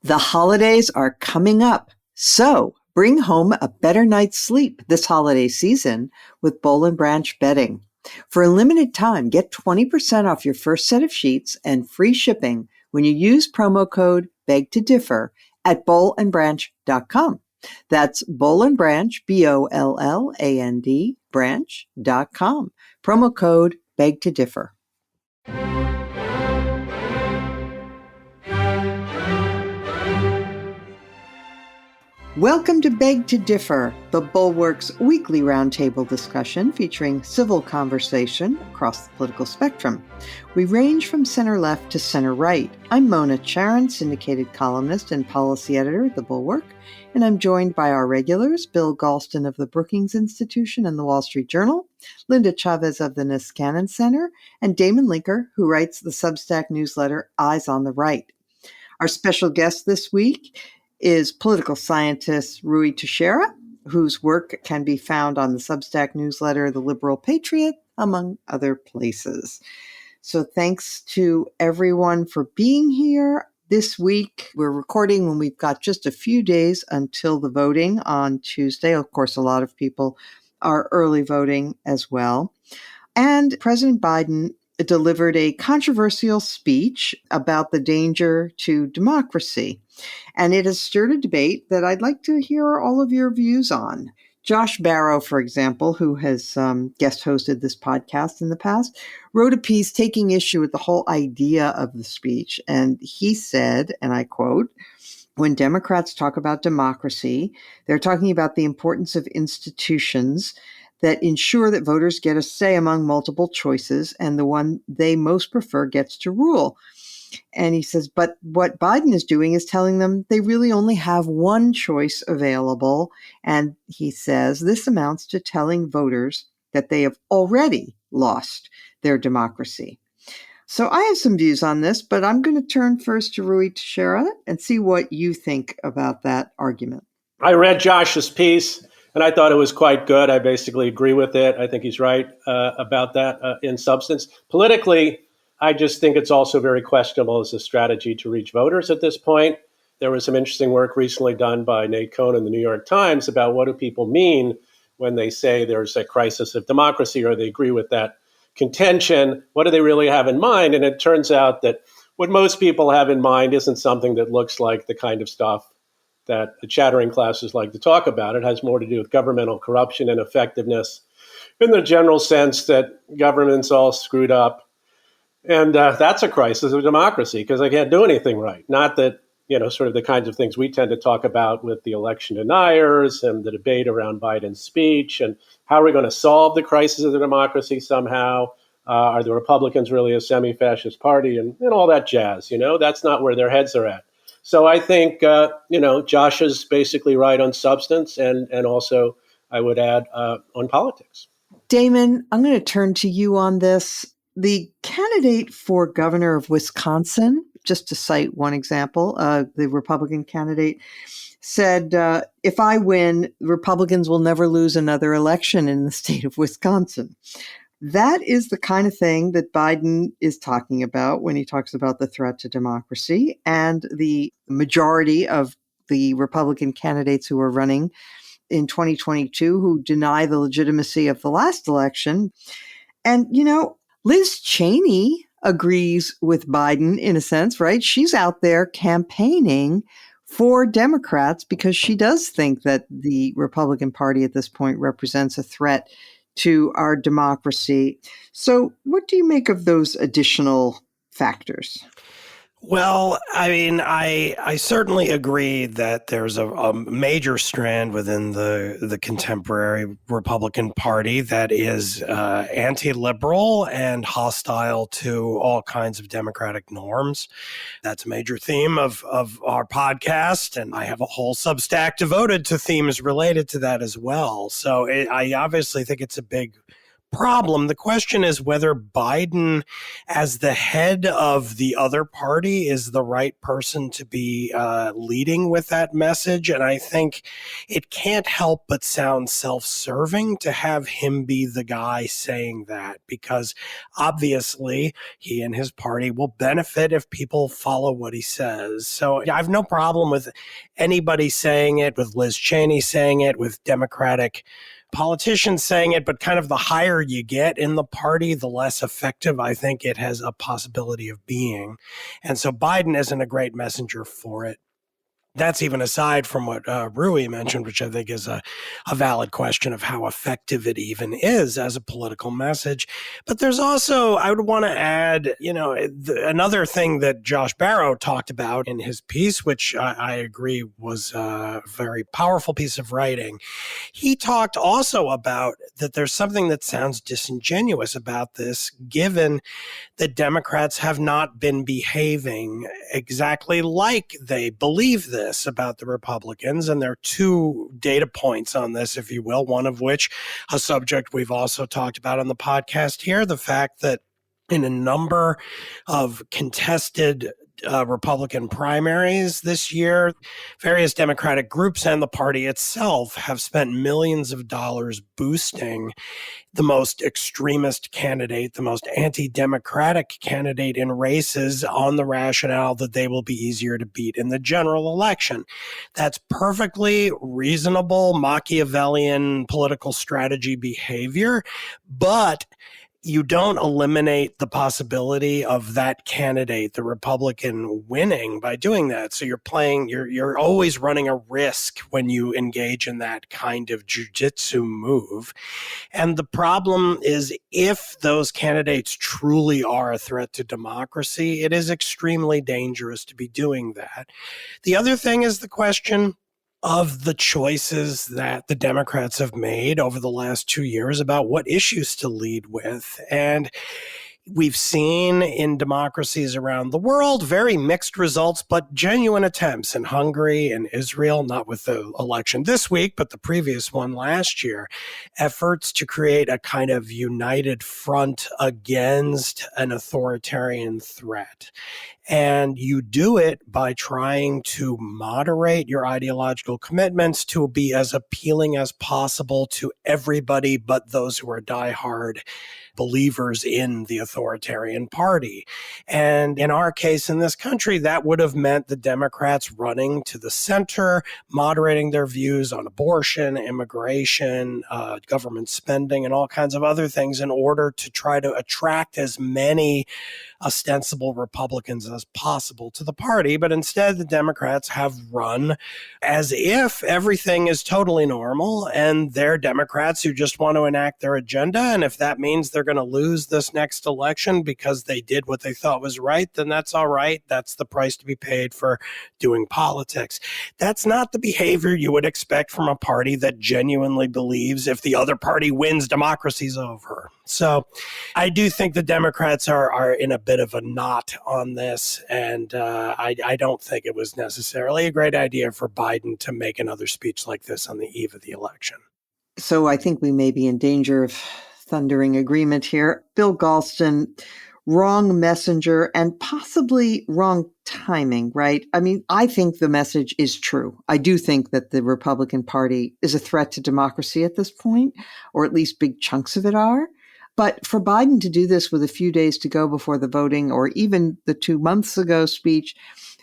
The holidays are coming up, so bring home a better night's sleep this holiday season with Boll & Branch bedding. For a limited time, get 20% off your first set of sheets and free shipping when you use promo code BEGTODIFFER at bollandbranch.com. That's Boll & Branch, BOLLAND, branch.com. Promo code BEGTODIFFER. Welcome to Beg to Differ, the Bulwark's weekly roundtable discussion featuring civil conversation across the political spectrum. We range from center-left to center-right. I'm Mona Charen, syndicated columnist and policy editor at the Bulwark, and I'm joined by our regulars, Bill Galston of the Brookings Institution and the Wall Street Journal, Linda Chavez of the Niskanen Center, and Damon Linker, who writes the Substack newsletter Eyes on the Right. Our special guest this week is political scientist Ruy Teixeira, whose work can be found on the Substack newsletter The Liberal Patriot, among other places. So thanks to everyone for being here. This week, we're recording when we've got just a few days until the voting on Tuesday. Of course, a lot of people are early voting as well. And President Biden delivered a controversial speech about the danger to democracy. And it has stirred a debate that I'd like to hear all of your views on. Josh Barrow, for example, who has guest hosted this podcast in the past, wrote a piece taking issue with the whole idea of the speech. And he said, and I quote, "When Democrats talk about democracy, they're talking about the importance of institutions that ensure that voters get a say among multiple choices and the one they most prefer gets to rule." And he says, but what Biden is doing is telling them they really only have one choice available. And he says this amounts to telling voters that they have already lost their democracy. So I have some views on this, but I'm going to turn first to Ruy Teixeira and see what you think about that argument. I read Josh's piece, and I thought it was quite good. I basically agree with it. I think he's right about that in substance. Politically, I just think it's also very questionable as a strategy to reach voters at this point. There was some interesting work recently done by Nate Cohn in the New York Times about what do people mean when they say there's a crisis of democracy or they agree with that contention. What do they really have in mind? And it turns out that what most people have in mind isn't something that looks like the kind of stuff that the chattering classes like to talk about. It has more to do with governmental corruption and effectiveness in the general sense that government's all screwed up. And that's a crisis of democracy because they can't do anything right. Not that, sort of the kinds of things we tend to talk about with the election deniers and the debate around Biden's speech and how are we going to solve the crisis of the democracy somehow? Are the Republicans really a semi-fascist party and all that jazz? That's not where their heads are at. So I think, Josh is basically right on substance and also, I would add, on politics. Damon, I'm going to turn to you on this. The candidate for governor of Wisconsin, just to cite one example, the Republican candidate said, if I win, Republicans will never lose another election in the state of Wisconsin. That is the kind of thing that Biden is talking about when he talks about the threat to democracy. And the majority of the Republican candidates who are running in 2022 who deny the legitimacy of the last election. And, Liz Cheney agrees with Biden in a sense, right? She's out there campaigning for Democrats because she does think that the Republican Party at this point represents a threat to our democracy. So what do you make of those additional factors? Well, I mean, I certainly agree that there's a major strand within the contemporary Republican Party that is anti-liberal and hostile to all kinds of democratic norms. That's a major theme of our podcast, and I have a whole Substack devoted to themes related to that as well. So I obviously think it's a big problem. The question is whether Biden, as the head of the other party, is the right person to be leading with that message. And I think it can't help but sound self-serving to have him be the guy saying that, because obviously he and his party will benefit if people follow what he says. So I have no problem with anybody saying it, with Liz Cheney saying it, with Democratic politicians saying it, but kind of the higher you get in the party, the less effective I think it has a possibility of being. And so Biden isn't a great messenger for it. That's even aside from what Ruy mentioned, which I think is a valid question of how effective it even is as a political message. But there's also, I would want to add, another thing that Josh Barro talked about in his piece, which I agree was a very powerful piece of writing. He talked also about that there's something that sounds disingenuous about this, given that Democrats have not been behaving exactly like they believe this about the Republicans. And there are two data points on this, if you will, one of which a subject we've also talked about on the podcast here, the fact that in a number of contested Republican primaries this year, various Democratic groups and the party itself have spent millions of dollars boosting the most extremist candidate, the most anti-democratic candidate in races on the rationale that they will be easier to beat in the general election. That's perfectly reasonable Machiavellian political strategy behavior, but you don't eliminate the possibility of that candidate, the Republican, winning by doing that. So you're always running a risk when you engage in that kind of jujitsu move. And the problem is, if those candidates truly are a threat to democracy, it is extremely dangerous to be doing that. The other thing is the question of the choices that the Democrats have made over the last 2 years about what issues to lead with. And we've seen in democracies around the world very mixed results, but genuine attempts in Hungary and Israel, not with the election this week, but the previous one last year, efforts to create a kind of united front against an authoritarian threat. And you do it by trying to moderate your ideological commitments to be as appealing as possible to everybody but those who are diehard believers in the authoritarian party. And in our case in this country, that would have meant the Democrats running to the center, moderating their views on abortion, immigration, government spending, and all kinds of other things in order to try to attract as many ostensible Republicans as possible to the party. But instead, the Democrats have run as if everything is totally normal and they're Democrats who just want to enact their agenda. And if that means they're going to lose this next election because they did what they thought was right, then that's all right. That's the price to be paid for doing politics. That's not the behavior you would expect from a party that genuinely believes if the other party wins, democracy's over. So I do think the Democrats are in a bit of a knot on this, and I don't think it was necessarily a great idea for Biden to make another speech like this on the eve of the election. So I think we may be in danger of thundering agreement here. Bill Galston, wrong messenger and possibly wrong timing, right? I mean, I think the message is true. I do think that the Republican Party is a threat to democracy at this point, or at least big chunks of it are. But for Biden to do this with a few days to go before the voting, or even the 2 months ago speech,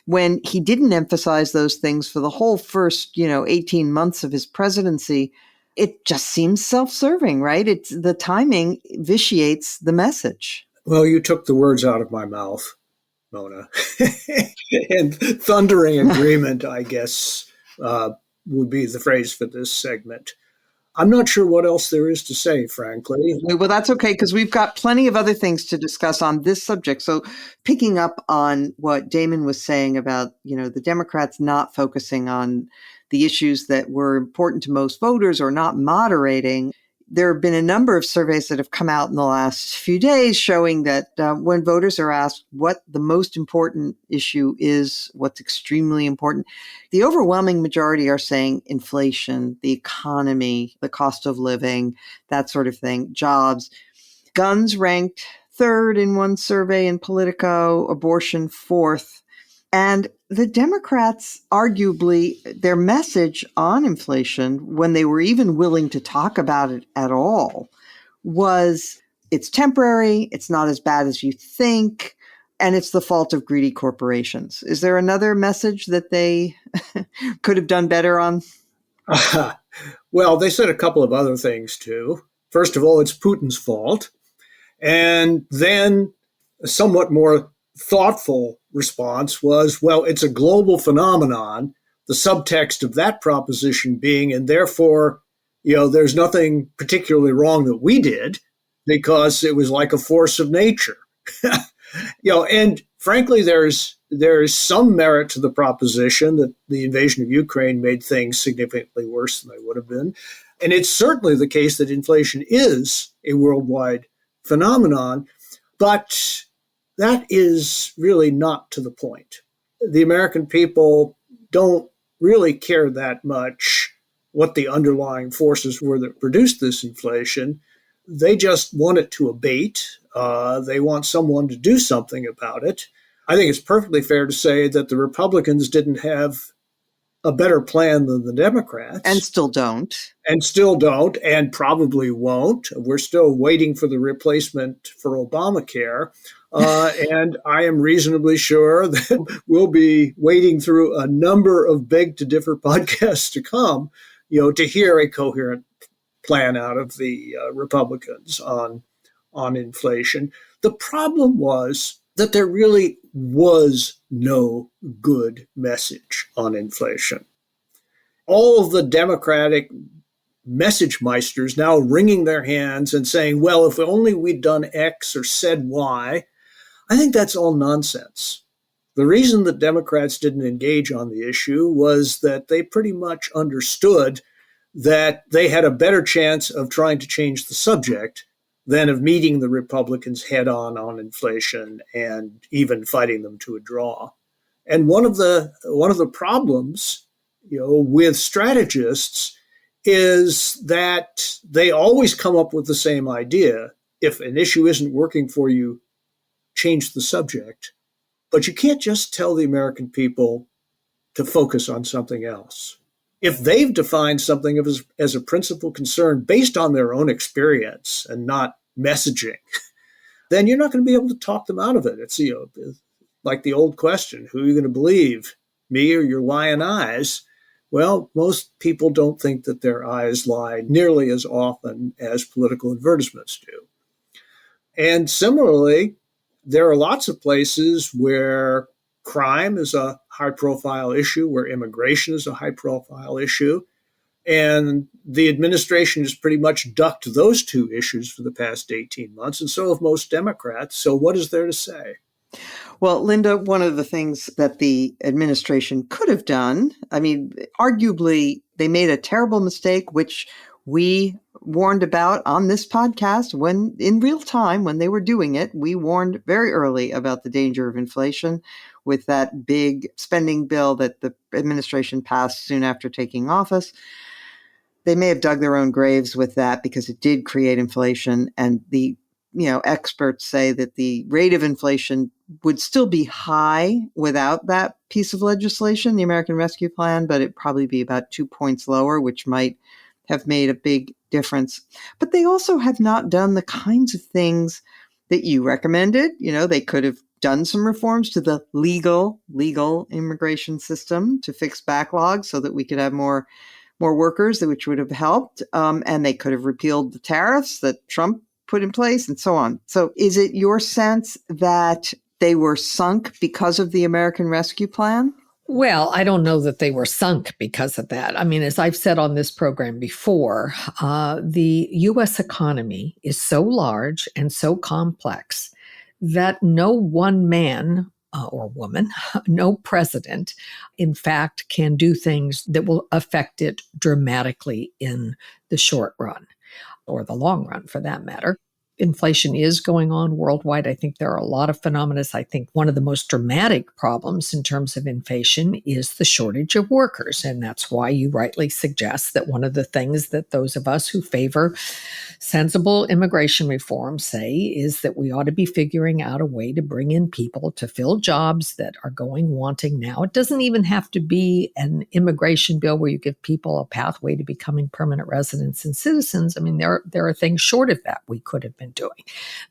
when he didn't emphasize those things for the whole first, 18 months of his presidency, it just seems self-serving, right? It's the timing vitiates the message. Well, you took the words out of my mouth, Mona. And thundering agreement, I guess, would be the phrase for this segment. I'm not sure what else there is to say, frankly. Well, that's okay, because we've got plenty of other things to discuss on this subject. So picking up on what Damon was saying about, the Democrats not focusing on the issues that were important to most voters or not moderating, There have been a number of surveys that have come out in the last few days showing that when voters are asked what the most important issue is, what's extremely important, the overwhelming majority are saying inflation, the economy, the cost of living, that sort of thing, jobs. Guns ranked third in one survey in Politico, abortion fourth. And the Democrats, arguably, their message on inflation, when they were even willing to talk about it at all, was it's temporary, it's not as bad as you think, and it's the fault of greedy corporations. Is there another message that they could have done better on? Well, they said a couple of other things, too. First of all, it's Putin's fault. And then a somewhat more thoughtful response was, well, it's a global phenomenon, the subtext of that proposition being, and therefore, there's nothing particularly wrong that we did because it was like a force of nature. And frankly, there is some merit to the proposition that the invasion of Ukraine made things significantly worse than they would have been. And it's certainly the case that inflation is a worldwide phenomenon, but that is really not to the point. The American people don't really care that much what the underlying forces were that produced this inflation. They just want it to abate. They want someone to do something about it. I think it's perfectly fair to say that the Republicans didn't have a better plan than the Democrats. And still don't. And probably won't. We're still waiting for the replacement for Obamacare. And I am reasonably sure that we'll be waiting through a number of Beg to Differ podcasts to come, to hear a coherent plan out of the Republicans on inflation. The problem was that there really was no good message on inflation. All of the Democratic message meisters now wringing their hands and saying, well, if only we'd done X or said Y, I think that's all nonsense. The reason that Democrats didn't engage on the issue was that they pretty much understood that they had a better chance of trying to change the subject than of meeting the Republicans head on inflation and even fighting them to a draw. And one of the problems, with strategists is that they always come up with the same idea. If an issue isn't working for you, change the subject. But you can't just tell the American people to focus on something else. If they've defined something as a principal concern based on their own experience and not messaging, then you're not going to be able to talk them out of it. It's like the old question, who are you going to believe, me or your lying eyes? Well, most people don't think that their eyes lie nearly as often as political advertisements do. And similarly, there are lots of places where crime is a high-profile issue, where immigration is a high-profile issue, and the administration has pretty much ducked those two issues for the past 18 months, and so have most Democrats. So what is there to say? Well, Linda, one of the things that the administration could have done, arguably they made a terrible mistake, which we warned about on this podcast when in real time, when they were doing it. We warned very early about the danger of inflation with that big spending bill that the administration passed soon after taking office. They may have dug their own graves with that because it did create inflation. And the experts say that the rate of inflation would still be high without that piece of legislation, the American Rescue Plan, but it'd probably be about 2 points lower, which might have made a big difference. But they also have not done the kinds of things that you recommended. They could have done some reforms to the legal immigration system to fix backlogs so that we could have more workers, which would have helped. And they could have repealed the tariffs that Trump put in place and so on. So is it your sense that they were sunk because of the American Rescue Plan? Well, I don't know that they were sunk because of that. As I've said on this program before, the U.S. economy is so large and so complex that no one man or woman, no president, in fact, can do things that will affect it dramatically in the short run. or the long run for that matter. Inflation is going on worldwide. I think there are a lot of phenomena. I think one of the most dramatic problems in terms of inflation is the shortage of workers. And that's why you rightly suggest that one of the things that those of us who favor sensible immigration reform say is that we ought to be figuring out a way to bring in people to fill jobs that are going wanting now. It doesn't even have to be an immigration bill where you give people a pathway to becoming permanent residents and citizens. I mean, there are things short of that we could have been doing.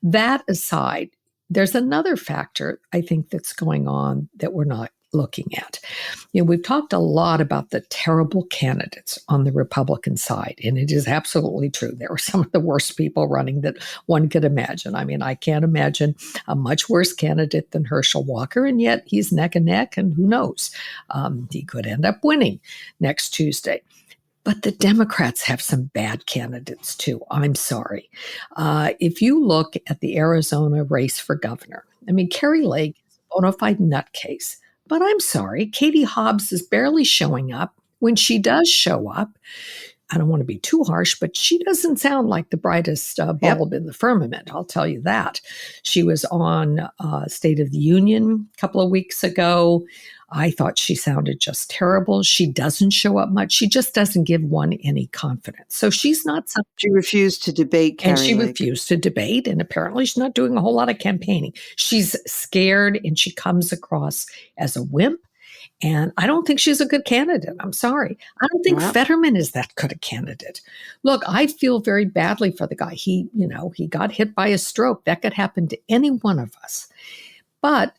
That aside, there's another factor I think that's going on that we're not looking at. We've talked a lot about the terrible candidates on the Republican side, and it is absolutely true. There are some of the worst people running that one could imagine. I mean, I can't imagine a much worse candidate than Herschel Walker, and yet he's neck and neck, and who knows? He could end up winning next Tuesday. But the Democrats have some bad candidates too. I'm sorry. If you look at the Arizona race for governor, I mean, Carrie Lake is a bona fide nutcase. But I'm sorry, Katie Hobbs is barely showing up. When she does show up, I don't want to be too harsh, but she doesn't sound like the brightest bulb in the firmament, I'll tell you that. She was on State of the Union a couple of weeks ago. I thought she sounded just terrible. She doesn't show up much. She just doesn't give one any confidence. So she's not something. She refused to debate Carrie And she Lake. refused to debate. And apparently she's not doing a whole lot of campaigning. She's scared and she comes across as a wimp. And I don't think she's a good candidate. I'm sorry. I don't think Fetterman is that good a candidate. Look, I feel very badly for the guy. He got hit by a stroke. That could happen to any one of us. But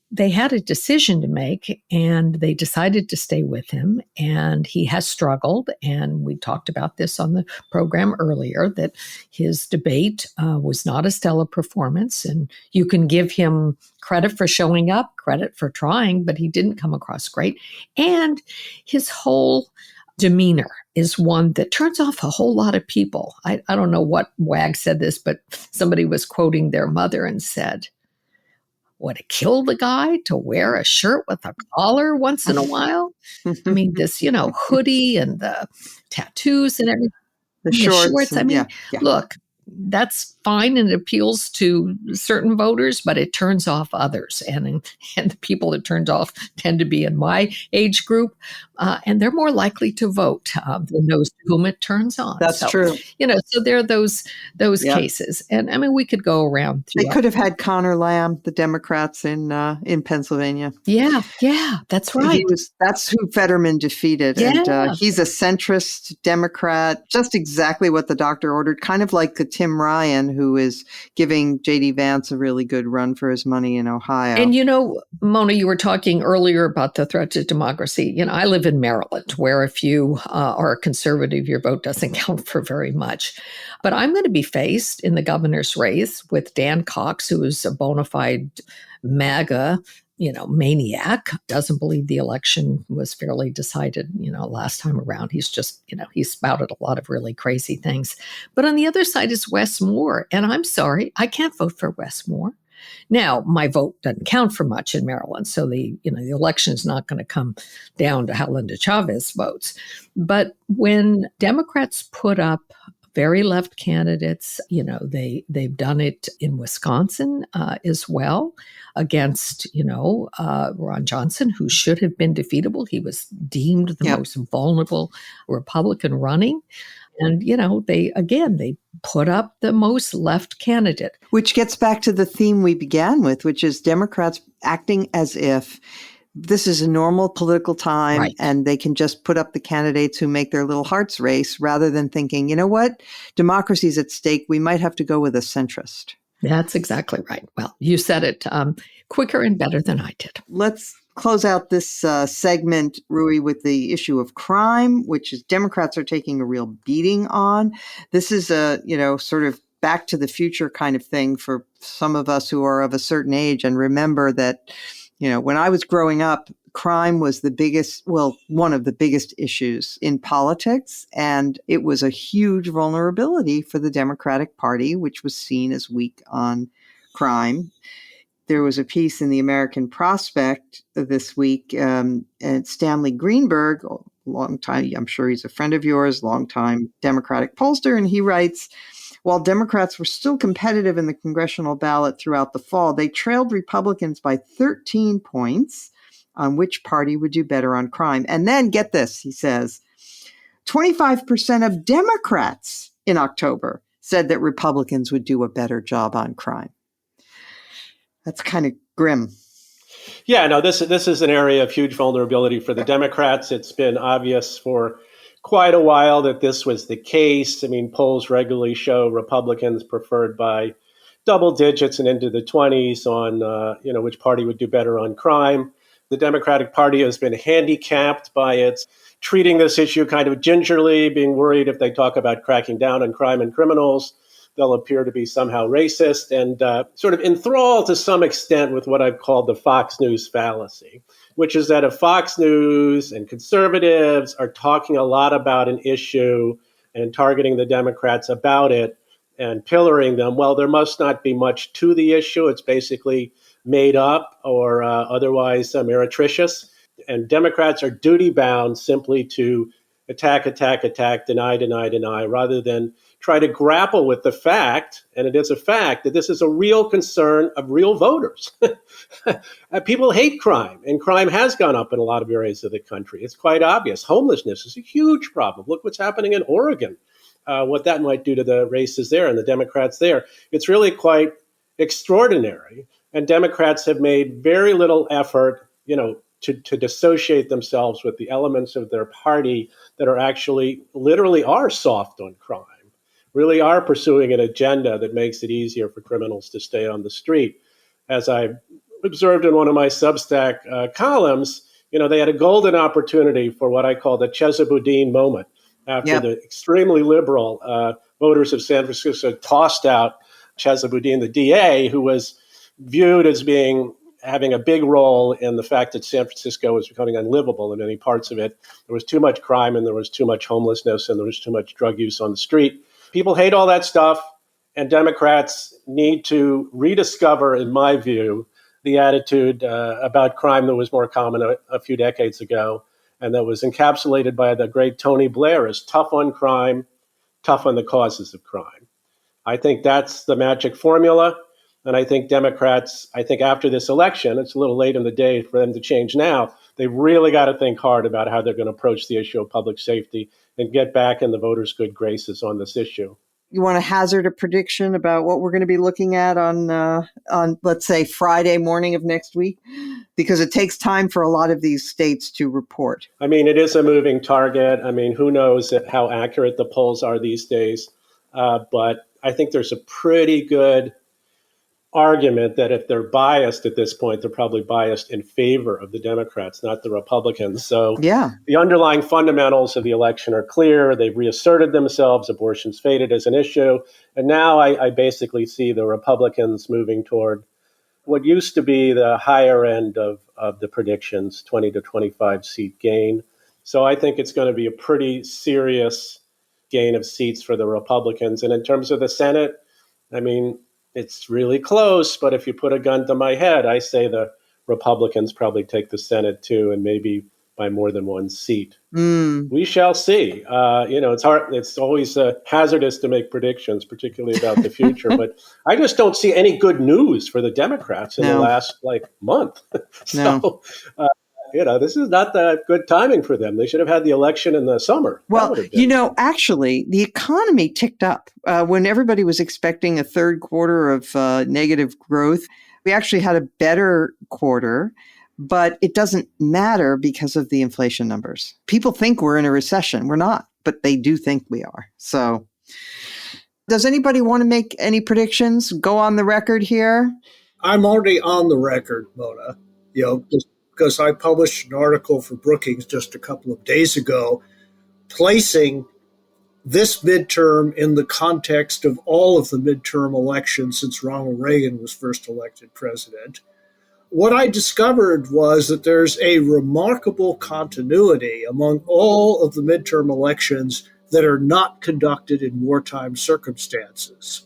they had a decision to make and they decided to stay with him, and he has struggled. And we talked about this on the program earlier, that his debate was not a stellar performance, and you can give him credit for showing up, credit for trying, but he didn't come across great. And his whole demeanor is one that turns off a whole lot of people. I don't know what wag said this, but somebody was quoting their mother and said, would it kill the guy to wear a shirt with a collar once in a while? I mean, this, hoodie and the tattoos and everything. The shorts. I mean, look, that's fine and it appeals to certain voters, but it turns off others. And the people it turns off tend to be in my age group, and they're more likely to vote than those whom it turns on. That's true. So there are those cases. And I mean, we could go around. They could have had Connor Lamb, the Democrats in Pennsylvania. Yeah, that's right. That's who Fetterman defeated. Yeah. And he's a centrist Democrat, just exactly what the doctor ordered, kind of like the Tim Ryan, who is giving J.D. Vance a really good run for his money in Ohio. And Mona, you were talking earlier about the threat to democracy. I live in Maryland, where if you are a conservative, your vote doesn't count for very much. But I'm going to be faced in the governor's race with Dan Cox, who is a bona fide MAGA maniac, doesn't believe the election was fairly decided, last time around. He's just, he spouted a lot of really crazy things. But on the other side is Wes Moore. And I'm sorry, I can't vote for Wes Moore. Now, my vote doesn't count for much in Maryland. So the election is not going to come down to how Linda Chavez votes. But when Democrats put up very left candidates, they've done it in Wisconsin as well against, Ron Johnson, who should have been defeatable. He was deemed the most vulnerable Republican running. And, they put up the most left candidate. Which gets back to the theme we began with, which is Democrats acting as if this is a normal political time and they can just put up the candidates who make their little hearts race, rather than thinking, you know what, democracy's at stake. We might have to go with a centrist. That's exactly right. Well, you said it quicker and better than I did. Let's close out this segment, Ruy, with the issue of crime, which is Democrats are taking a real beating on. This is a, sort of back to the future kind of thing for some of us who are of a certain age and remember that, when I was growing up, crime was one of the biggest issues in politics. And it was a huge vulnerability for the Democratic Party, which was seen as weak on crime. There was a piece in the American Prospect this week, and Stanley Greenberg, long time, I'm sure he's a friend of yours, longtime Democratic pollster, and he writes, while Democrats were still competitive in the congressional ballot throughout the fall, they trailed Republicans by 13 points on which party would do better on crime. And then get this, he says, 25% of Democrats in October said that Republicans would do a better job on crime. That's kind of grim. Yeah, no, this is an area of huge vulnerability for the Democrats. It's been obvious for quite a while that this was the case. I mean, polls regularly show Republicans preferred by double digits and into the 20s on, which party would do better on crime. The Democratic Party has been handicapped by its treating this issue kind of gingerly, being worried if they talk about cracking down on crime and criminals, they'll appear to be somehow racist, and sort of enthralled to some extent with what I've called the Fox News fallacy, which is that if Fox News and conservatives are talking a lot about an issue and targeting the Democrats about it and pillaring them, well, there must not be much to the issue. It's basically made up or otherwise meretricious. And Democrats are duty-bound simply to attack, deny, rather than try to grapple with the fact, and it is a fact, that this is a real concern of real voters. People hate crime, and crime has gone up in a lot of areas of the country. It's quite obvious. Homelessness is a huge problem. Look what's happening in Oregon, what that might do to the races there and the Democrats there. It's really quite extraordinary, and Democrats have made very little effort, to dissociate themselves with the elements of their party that are actually literally are soft on crime, really are pursuing an agenda that makes it easier for criminals to stay on the street. As I observed in one of my Substack columns, they had a golden opportunity for what I call the Chesapeake moment after the extremely liberal voters of San Francisco tossed out Chesapeake, the DA, who was viewed as having a big role in the fact that San Francisco was becoming unlivable in many parts of it. There was too much crime, and there was too much homelessness, and there was too much drug use on the street. People hate all that stuff, and Democrats need to rediscover, in my view, the attitude about crime that was more common a few decades ago, and that was encapsulated by the great Tony Blair as tough on crime, tough on the causes of crime. I think that's the magic formula. And I think Democrats, after this election, it's a little late in the day for them to change now. They've really got to think hard about how they're going to approach the issue of public safety and get back in the voters' good graces on this issue. You want to hazard a prediction about what we're going to be looking at on let's say, Friday morning of next week? Because it takes time for a lot of these states to report. I mean, it is a moving target. I mean, who knows how accurate the polls are these days. But I think there's a pretty good argument that if they're biased at this point, they're probably biased in favor of the Democrats, not the Republicans. So the underlying fundamentals of the election are clear. They've reasserted themselves. Abortion's faded as an issue. And now I basically see the Republicans moving toward what used to be the higher end of the predictions, 20 to 25 seat gain. So I think it's going to be a pretty serious gain of seats for the Republicans. And in terms of the Senate, I mean, it's really close, but if you put a gun to my head, I say the Republicans probably take the Senate too, and maybe by more than one seat. We shall see. It's hard. It's always hazardous to make predictions, particularly about the future. But I just don't see any good news for the Democrats in the last month. So, this is not that good timing for them. They should have had the election in the summer. Well, actually, the economy ticked up when everybody was expecting a third quarter of negative growth. We actually had a better quarter, but it doesn't matter because of the inflation numbers. People think we're in a recession. We're not, but they do think we are. So does anybody want to make any predictions? Go on the record here. I'm already on the record, Mona, just because I published an article for Brookings just a couple of days ago, placing this midterm in the context of all of the midterm elections since Ronald Reagan was first elected president. What I discovered was that there's a remarkable continuity among all of the midterm elections that are not conducted in wartime circumstances.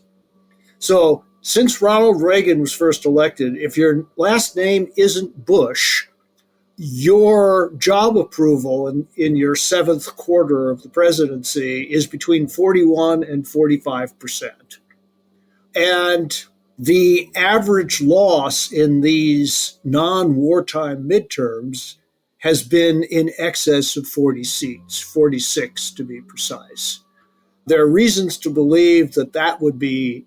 So since Ronald Reagan was first elected, if your last name isn't Bush, your job approval in your seventh quarter of the presidency is between 41 and 45%. And the average loss in these non-wartime midterms has been in excess of 40 seats, 46 to be precise. There are reasons to believe that that would be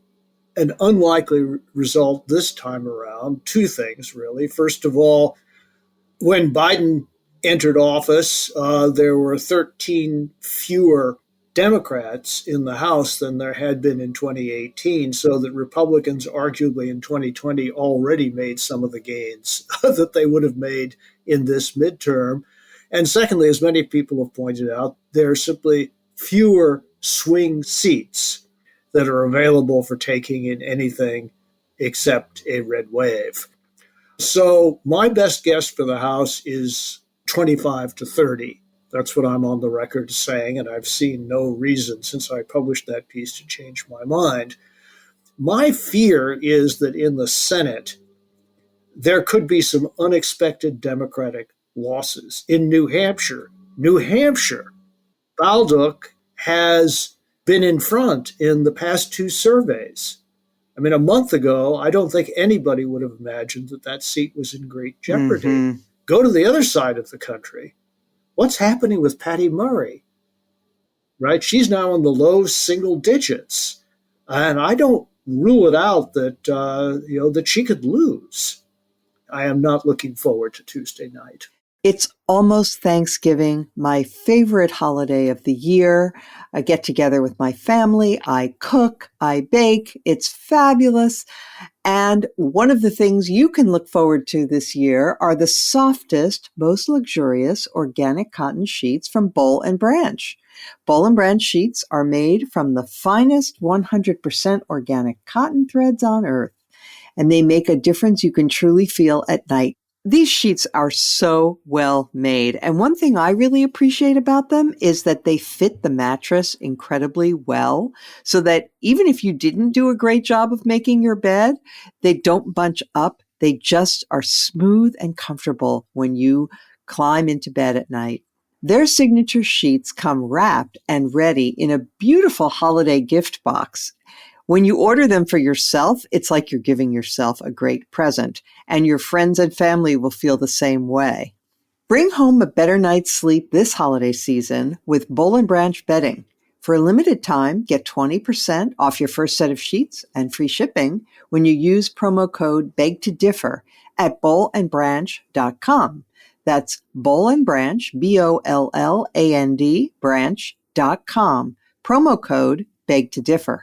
an unlikely result this time around. Two things, really. First of all, when Biden entered office, there were 13 fewer Democrats in the House than there had been in 2018, so that Republicans arguably in 2020 already made some of the gains that they would have made in this midterm. And secondly, as many people have pointed out, there are simply fewer swing seats that are available for taking in anything except a red wave. So my best guess for the House is 25 to 30. That's what I'm on the record saying, and I've seen no reason since I published that piece to change my mind. My fear is that in the Senate, there could be some unexpected Democratic losses. In New Hampshire, Baldock has been in front in the past two surveys. I mean, a month ago, I don't think anybody would have imagined that that seat was in great jeopardy. Mm-hmm. Go to the other side of the country. What's happening with Patty Murray? Right? She's now in the low single digits. And I don't rule it out that, that she could lose. I am not looking forward to Tuesday night. It's almost Thanksgiving, my favorite holiday of the year. I get together with my family. I cook, I bake. It's fabulous. And one of the things you can look forward to this year are the softest, most luxurious organic cotton sheets from Boll & Branch. Boll & Branch sheets are made from the finest 100% organic cotton threads on earth, and they make a difference you can truly feel at night. These sheets are so well made. And one thing I really appreciate about them is that they fit the mattress incredibly well, so that even if you didn't do a great job of making your bed, they don't bunch up. They just are smooth and comfortable when you climb into bed at night. Their signature sheets come wrapped and ready in a beautiful holiday gift box. When you order them for yourself, it's like you're giving yourself a great present, and your friends and family will feel the same way. Bring home a better night's sleep this holiday season with Boll & Branch bedding. For a limited time, get 20% off your first set of sheets and free shipping when you use promo code BEGTODIFFER at bollandbranch.com. That's Boll & Branch, BOLLAND, branch.com. Promo code BEGTODIFFER.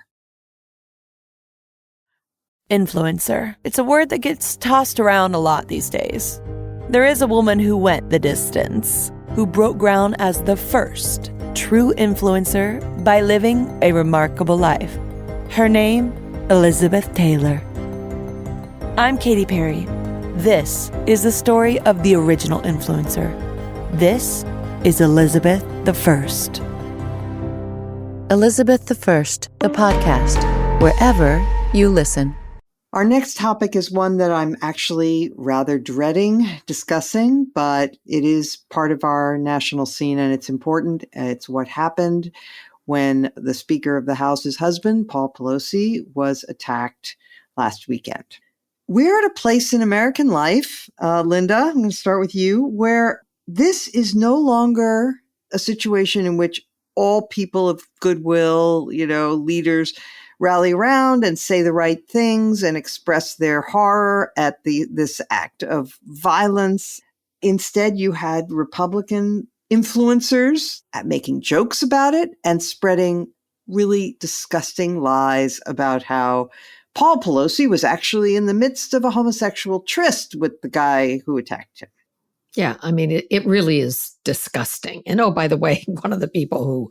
Influencer. It's a word that gets tossed around a lot these days. There is a woman who went the distance, who broke ground as the first true influencer by living a remarkable life. Her name, Elizabeth Taylor. I'm Katy Perry. This is the story of the original influencer. This is Elizabeth the First. Elizabeth the First, the podcast, wherever you listen. Our next topic is one that I'm actually rather dreading discussing, but it is part of our national scene and it's important. It's what happened when the Speaker of the House's husband, Paul Pelosi, was attacked last weekend. We're at a place in American life, Linda, I'm going to start with you, where this is no longer a situation in which all people of goodwill, leaders rally around and say the right things and express their horror at this act of violence. Instead, you had Republican influencers making jokes about it and spreading really disgusting lies about how Paul Pelosi was actually in the midst of a homosexual tryst with the guy who attacked him. Yeah, I mean, it really is disgusting. And oh, by the way, one of the people who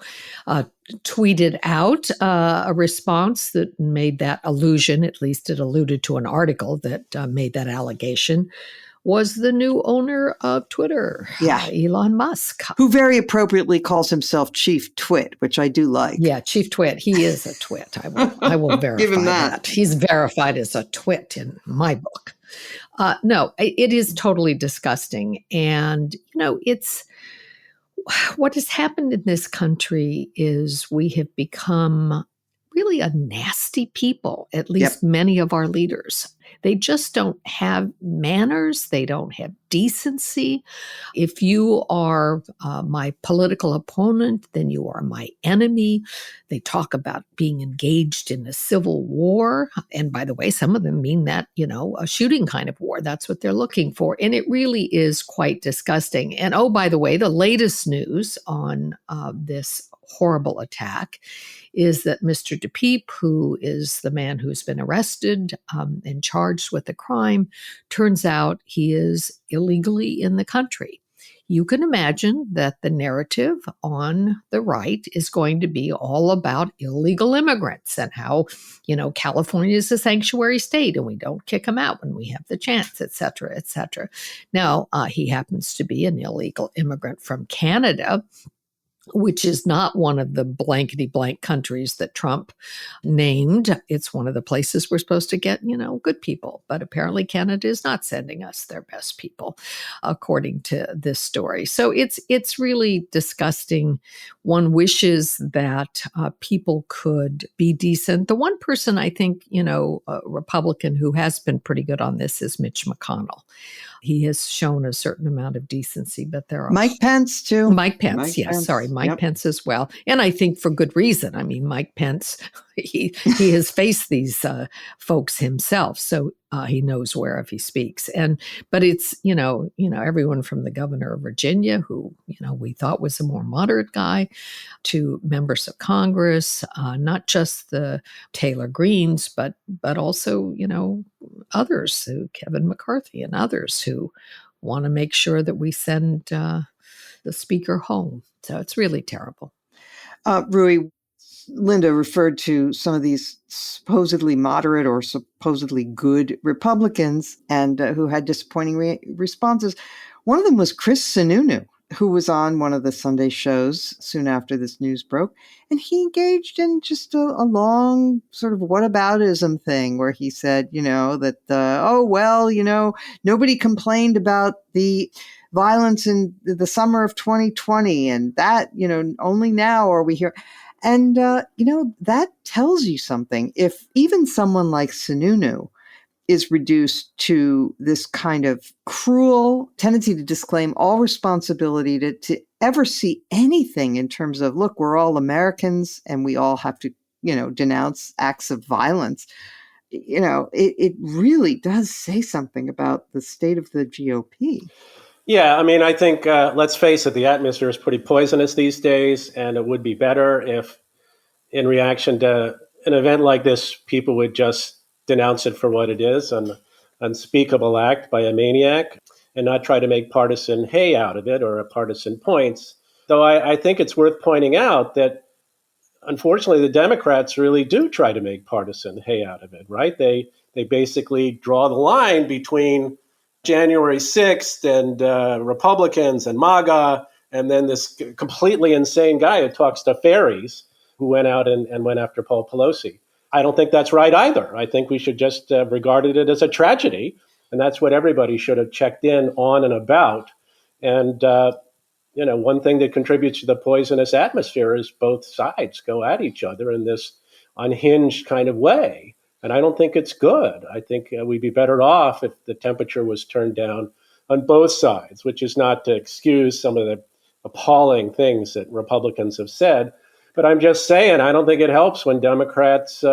tweeted out a response that made that allusion, at least it alluded to an article that made that allegation, was the new owner of Twitter, Elon Musk. Who very appropriately calls himself Chief Twit, which I do like. Yeah, Chief Twit. He is a twit. I will verify Give him that. He's verified as a twit in my book. No, it is totally disgusting. And, it's what has happened in this country is we have become really a nasty people, at least many of our leaders. They just don't have manners. They don't have decency. If you are my political opponent, then you are my enemy. They talk about being engaged in a civil war. And by the way, some of them mean that, a shooting kind of war. That's what they're looking for. And it really is quite disgusting. And oh, by the way, the latest news on this horrible attack is that Mr. DePeep, who is the man who's been arrested and charged with the crime, turns out he is illegally in the country. You can imagine that the narrative on the right is going to be all about illegal immigrants and how, California is a sanctuary state and we don't kick them out when we have the chance, et cetera, et cetera. Now, he happens to be an illegal immigrant from Canada, which is not one of the blankety blank countries that Trump named. It's one of the places we're supposed to get, good people. But apparently Canada is not sending us their best people, according to this story. So it's really disgusting. One wishes that people could be decent. The one person I think, a Republican who has been pretty good on this is Mitch McConnell. He has shown a certain amount of decency, but there are Mike Pence too. Mike Pence, Mike Pence as well, and I think for good reason. I mean, Mike Pence, he has faced these folks himself, so he knows whereof he speaks. But it's everyone from the governor of Virginia, who we thought was a more moderate guy, to members of Congress, not just the Taylor Greens, but also others, Kevin McCarthy and others who want to make sure that we send the speaker home. So it's really terrible. Ruy, Linda referred to some of these supposedly moderate or supposedly good Republicans and who had disappointing responses. One of them was Chris Sununu, who was on one of the Sunday shows soon after this news broke. And he engaged in just a long sort of whataboutism thing where he said, that, nobody complained about the violence in the summer of 2020 and that, only now are we here. And, that tells you something. If even someone like Sununu is reduced to this kind of cruel tendency to disclaim all responsibility to ever see anything in terms of, look, we're all Americans and we all have to, denounce acts of violence. It really does say something about the state of the GOP. Yeah, I mean, I think, let's face it, the atmosphere is pretty poisonous these days, and it would be better if, in reaction to an event like this, people would just denounce it for what it is, an unspeakable act by a maniac, and not try to make partisan hay out of it or a partisan points. Though I think it's worth pointing out that, unfortunately, the Democrats really do try to make partisan hay out of it, right? They basically draw the line between January 6th and Republicans and MAGA, and then this completely insane guy who talks to fairies who went out and went after Paul Pelosi. I don't think that's right either. I think we should just regard it as a tragedy, and that's what everybody should have checked in on and about. And, one thing that contributes to the poisonous atmosphere is both sides go at each other in this unhinged kind of way. And I don't think it's good. I think we'd be better off if the temperature was turned down on both sides, which is not to excuse some of the appalling things that Republicans have said. But I'm just saying, I don't think it helps when Democrats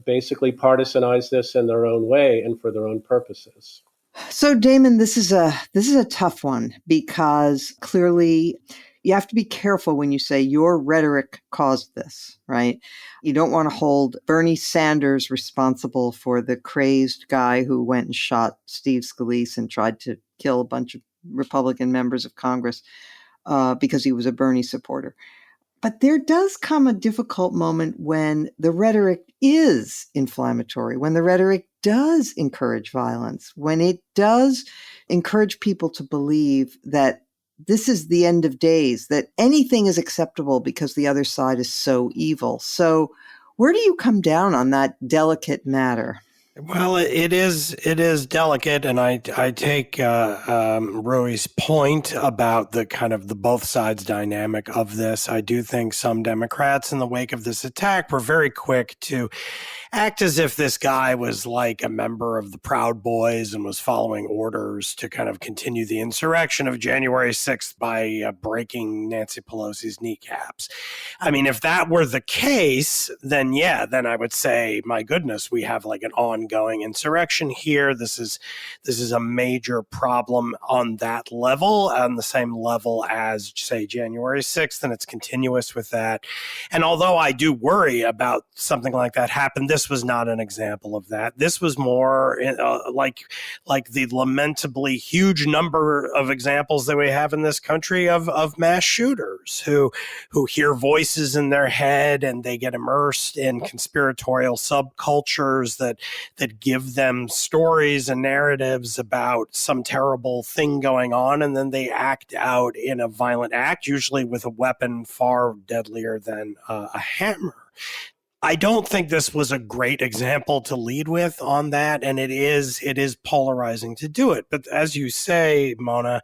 basically partisanize this in their own way and for their own purposes. So, Damon, this is a tough one because clearly you have to be careful when you say your rhetoric caused this, right? You don't want to hold Bernie Sanders responsible for the crazed guy who went and shot Steve Scalise and tried to kill a bunch of Republican members of Congress because he was a Bernie supporter. But there does come a difficult moment when the rhetoric is inflammatory, when the rhetoric does encourage violence, when it does encourage people to believe that this is the end of days, that anything is acceptable because the other side is so evil. So where do you come down on that delicate matter? Well, it is delicate, and I take Ruy's point about the kind of the both sides dynamic of this. I do think some Democrats in the wake of this attack were very quick to act as if this guy was like a member of the Proud Boys and was following orders to kind of continue the insurrection of January 6th by breaking Nancy Pelosi's kneecaps. I mean, if that were the case, then I would say, my goodness, we have like an ongoing insurrection here. This is a major problem on that level, on the same level as, say, January 6th, and it's continuous with that. And although I do worry about something like that happening, this was not an example of that. This was more like the lamentably huge number of examples that we have in this country of mass shooters who hear voices in their head and they get immersed in conspiratorial subcultures that give them stories and narratives about some terrible thing going on, and then they act out in a violent act, usually with a weapon far deadlier than a hammer. I don't think this was a great example to lead with on that, and it is polarizing to do it. But as you say, Mona,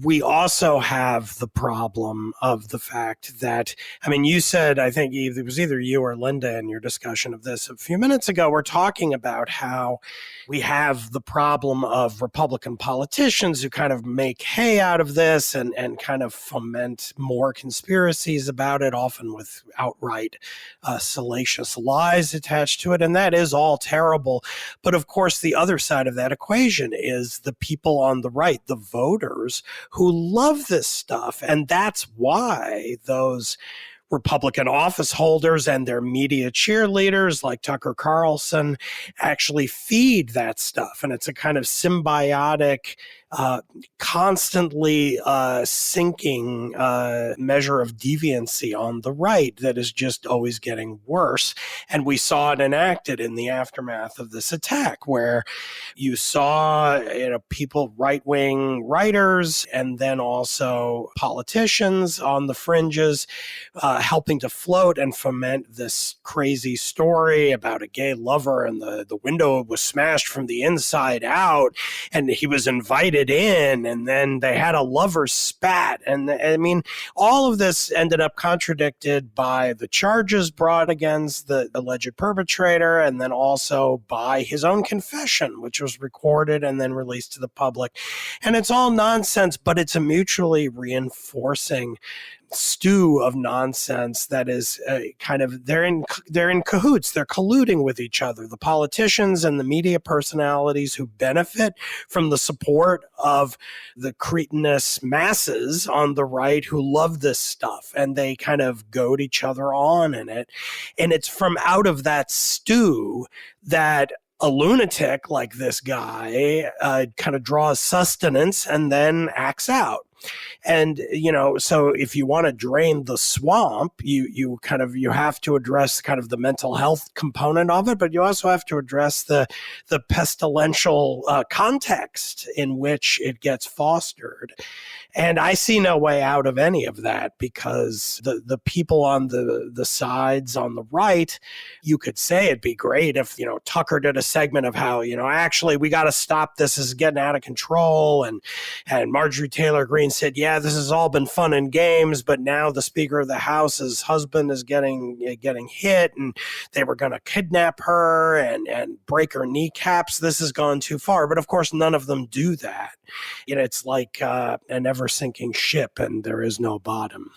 we also have the problem of the fact that, I mean, you said, I think it was either you or Linda in your discussion of this a few minutes ago, we're talking about how we have the problem of Republican politicians who kind of make hay out of this and kind of foment more conspiracies about it, often with outright salacious lies attached to it. And that is all terrible. But of course, the other side of that equation is the people on the right, the voters who love this stuff. And that's why those Republican office holders and their media cheerleaders like Tucker Carlson actually feed that stuff. And it's a kind of symbiotic, constantly sinking measure of deviancy on the right that is just always getting worse. And we saw it enacted in the aftermath of this attack, where you saw people, right-wing writers, and then also politicians on the fringes helping to float and foment this crazy story about a gay lover, and the window was smashed from the inside out, and he was invited in, and then they had a lover's spat. And I mean, all of this ended up contradicted by the charges brought against the alleged perpetrator, and then also by his own confession, which was recorded and then released to the public. And it's all nonsense, but it's a mutually reinforcing stew of nonsense that is they're in cahoots. They're colluding with each other. The politicians and the media personalities who benefit from the support of the cretinous masses on the right who love this stuff, and they kind of goad each other on in it. And it's from out of that stew that a lunatic like this guy kind of draws sustenance and then acts out. And, so if you want to drain the swamp, you have to address kind of the mental health component of it, but you also have to address the pestilential context in which it gets fostered. And I see no way out of any of that, because the people on the sides on the right, you could say it'd be great if, Tucker did a segment of how, actually we got to stop this. This is getting out of control. And Marjorie Taylor Greene said, yeah, this has all been fun and games, but now the Speaker of the House's husband is getting hit, and they were going to kidnap her and break her kneecaps. This has gone too far. But of course, none of them do that. It's like an ever-sinking ship, and there is no bottom.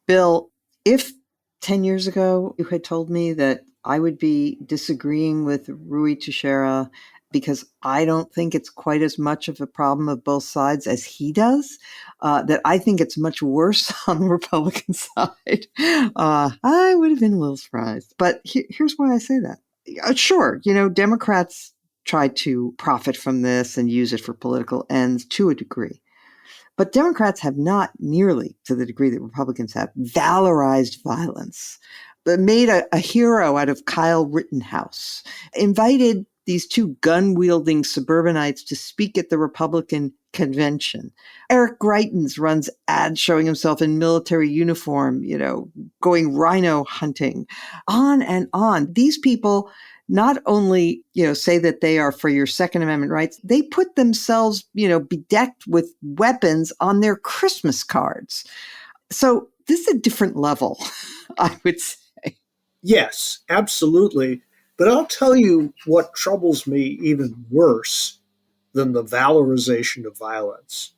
Bill, if 10 years ago you had told me that I would be disagreeing with Ruy Teixeira because I don't think it's quite as much of a problem of both sides as he does, that I think it's much worse on the Republican side, I would have been a little surprised. But here's why I say that. Sure, Democrats try to profit from this and use it for political ends to a degree. But Democrats have not nearly to the degree that Republicans have valorized violence, but made a hero out of Kyle Rittenhouse, invited these two gun-wielding suburbanites to speak at the Republican convention. Eric Greitens runs ads showing himself in military uniform, going rhino hunting, on and on. These people not only, say that they are for your Second Amendment rights, they put themselves, bedecked with weapons on their Christmas cards. So this is a different level, I would say. Yes, absolutely. But I'll tell you what troubles me even worse than the valorization of violence.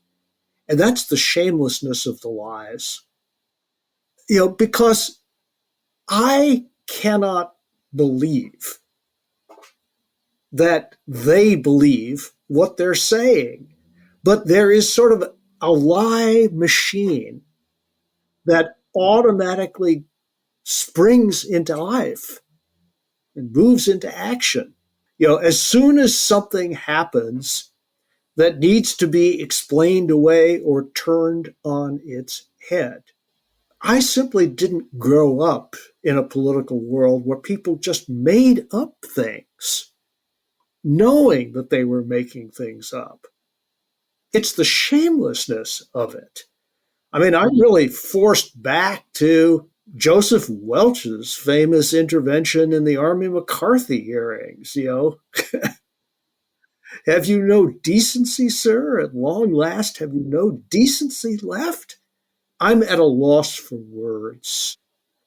And that's the shamelessness of the lies. Because I cannot believe that they believe what they're saying. But there is sort of a lie machine that automatically springs into life and moves into action. As soon as something happens that needs to be explained away or turned on its head. I simply didn't grow up in a political world where people just made up things, knowing that they were making things up. It's the shamelessness of it. I mean, I'm really forced back to Joseph Welch's famous intervention in the Army McCarthy hearings, Have you no decency, sir? At long last, have you no decency left? I'm at a loss for words.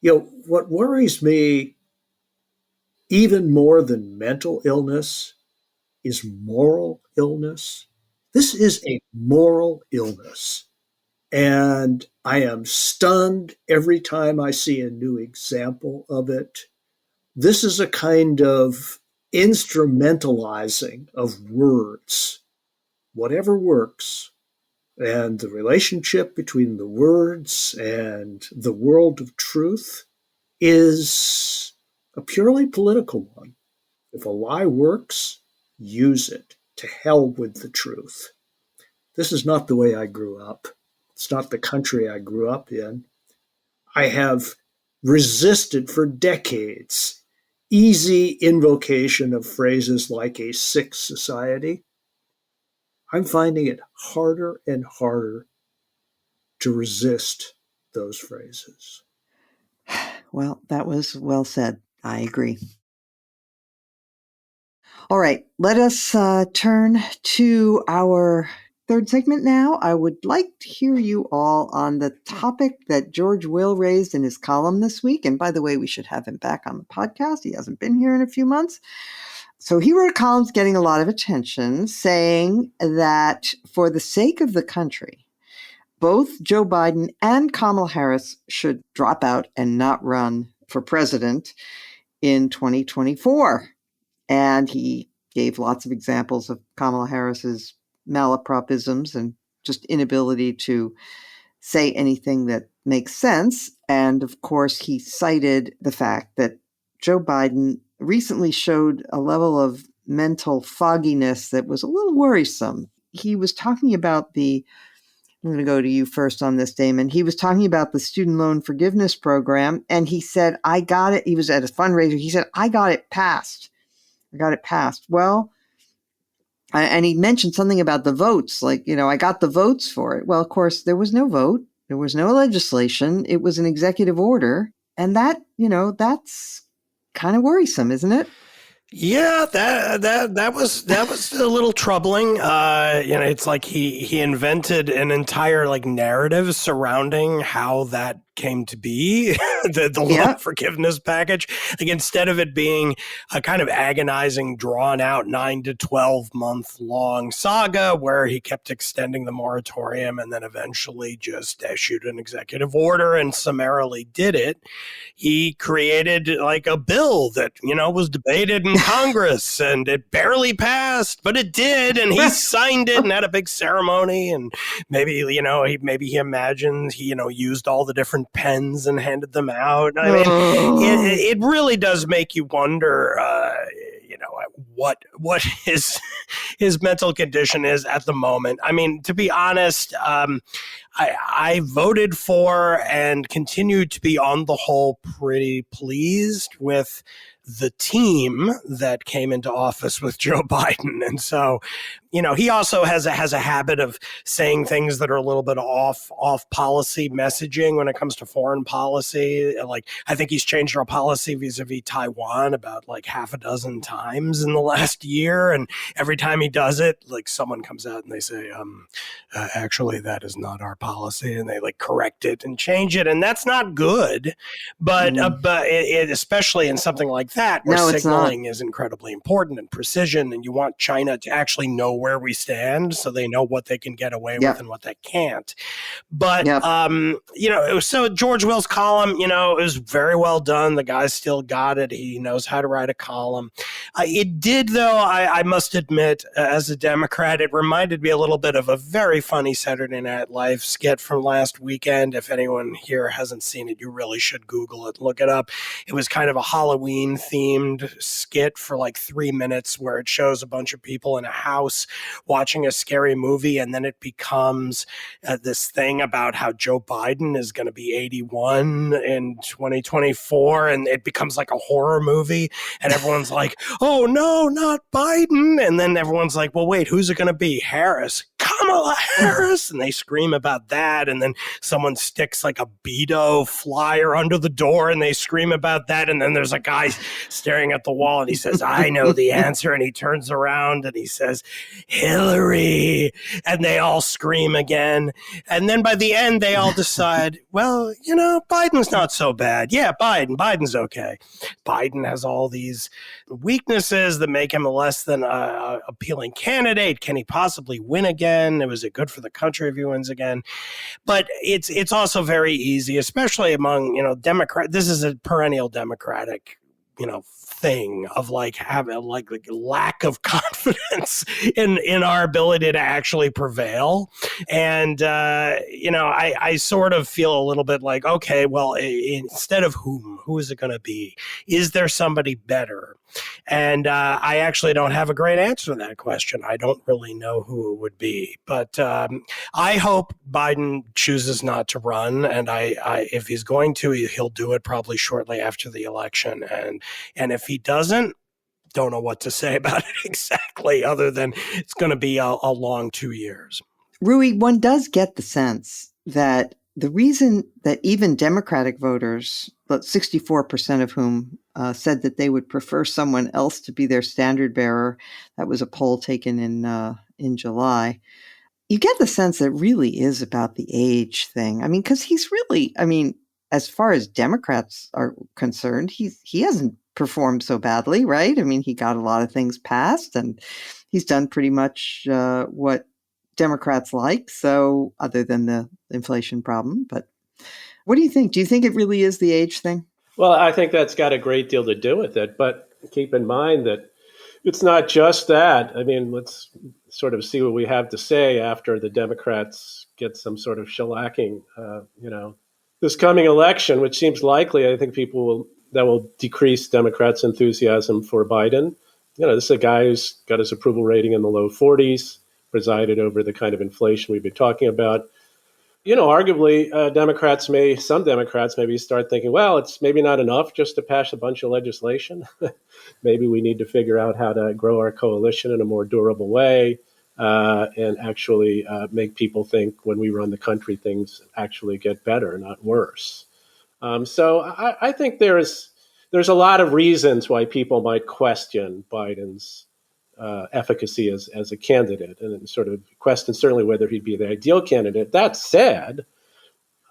What worries me even more than mental illness is moral illness. This is a moral illness. And I am stunned every time I see a new example of it. This is a kind of instrumentalizing of words, whatever works. And the relationship between the words and the world of truth is a purely political one. If a lie works, use it. To hell with the truth. This is not the way I grew up. It's not the country I grew up in. I have resisted for decades easy invocation of phrases like a sick society. I'm finding it harder and harder to resist those phrases. Well, that was well said. I agree. All right, let us turn to our third segment now. I would like to hear you all on the topic that George Will raised in his column this week. And by the way, we should have him back on the podcast. He hasn't been here in a few months. So he wrote a column getting a lot of attention, saying that for the sake of the country, both Joe Biden and Kamala Harris should drop out and not run for president in 2024. And he gave lots of examples of Kamala Harris's malapropisms and just inability to say anything that makes sense. And of course, he cited the fact that Joe Biden recently showed a level of mental fogginess that was a little worrisome. He was talking about I'm going to go to you first on this, Damon. He was talking about the student loan forgiveness program, and he said, I got it. He was at a fundraiser. He said, I got it passed. Well, and he mentioned something about the votes, like, I got the votes for it. Well, of course, there was no vote. There was no legislation. It was an executive order. And that, that's kind of worrisome, isn't it? Yeah, that was a little troubling. It's like he invented an entire narrative surrounding how that came to be, the loan forgiveness package. Instead of it being a kind of agonizing, drawn out 9 to 12 month long saga where he kept extending the moratorium and then eventually just issued an executive order and summarily did it, he created a bill that, was debated in Congress and it barely passed, but it did. And he signed it and had a big ceremony. And maybe, he imagined he, used all the different pens and handed them out. I mean, it really does make you wonder, what his mental condition is at the moment. I mean, to be honest, I voted for and continue to be on the whole pretty pleased with the team that came into office with Joe Biden. And so, he also has a habit of saying things that are a little bit off policy messaging when it comes to foreign policy. Like, I think he's changed our policy vis-a-vis Taiwan about like half a dozen times in the last year. And every time he does it, like someone comes out and they say, actually, that is not our policy. And they like correct it and change it. And that's not good. But especially in something like that, where signaling is incredibly important and precision, and you want China to actually know where we stand so they know what they can get away with and what they can't. But, so George Will's column, it was very well done. The guy still got it. He knows how to write a column. It did, though, I must admit, as a Democrat, it reminded me a little bit of a very funny Saturday Night Live skit from last weekend. If anyone here hasn't seen it, you really should Google it, look it up. It was kind of a Halloween-themed skit for like 3 minutes where it shows a bunch of people in a house watching a scary movie, and then it becomes this thing about how Joe Biden is going to be 81 in 2024, and it becomes like a horror movie, and everyone's like, oh no, not Biden, and then everyone's like, well, wait, who's it going to be? Harris. Kamala Harris, and they scream about that, and then someone sticks like a Beto flyer under the door, and they scream about that, and then there's a guy staring at the wall, and he says, I know the answer, and he turns around, and he says, Hillary, and they all scream again, and then by the end, they all decide, well, Biden's not so bad. Yeah, Biden's okay. Biden has all these weaknesses that make him a less than appealing candidate. Can he possibly win again? Was it good for the country if he wins again? But it's also very easy, especially among Democrat. This is a perennial Democratic thing of like having like lack of confidence in our ability to actually prevail. And I sort of feel a little bit like, okay, well, instead of who is it going to be? Is there somebody better? And I actually don't have a great answer to that question. I don't really know who it would be, but I hope Biden chooses not to run. And if he's going to, he'll do it probably shortly after the election. And if he doesn't, don't know what to say about it exactly, other than it's going to be a long 2 years. Ruy, one does get the sense that the reason that even Democratic voters, but 64% of whom said that they would prefer someone else to be their standard bearer, that was a poll taken in July. You get the sense that it really is about the age thing. I mean, because he's really, as far as Democrats are concerned, he hasn't performed so badly, right? I mean, he got a lot of things passed, and he's done pretty much what Democrats like. So, other than the inflation problem, but what do you think? Do you think it really is the age thing? Well, I think that's got a great deal to do with it. But keep in mind that it's not just that. I mean, let's sort of see what we have to say after the Democrats get some sort of shellacking. This coming election, which seems likely, I think that will decrease Democrats' enthusiasm for Biden. This is a guy who's got his approval rating in the low 40s, presided over the kind of inflation we've been talking about. Arguably, some Democrats maybe start thinking, well, it's maybe not enough just to pass a bunch of legislation. Maybe we need to figure out how to grow our coalition in a more durable way and actually make people think when we run the country, things actually get better, not worse. So I think there's a lot of reasons why people might question Biden's efficacy as a candidate, and sort of question certainly whether he'd be the ideal candidate. That said,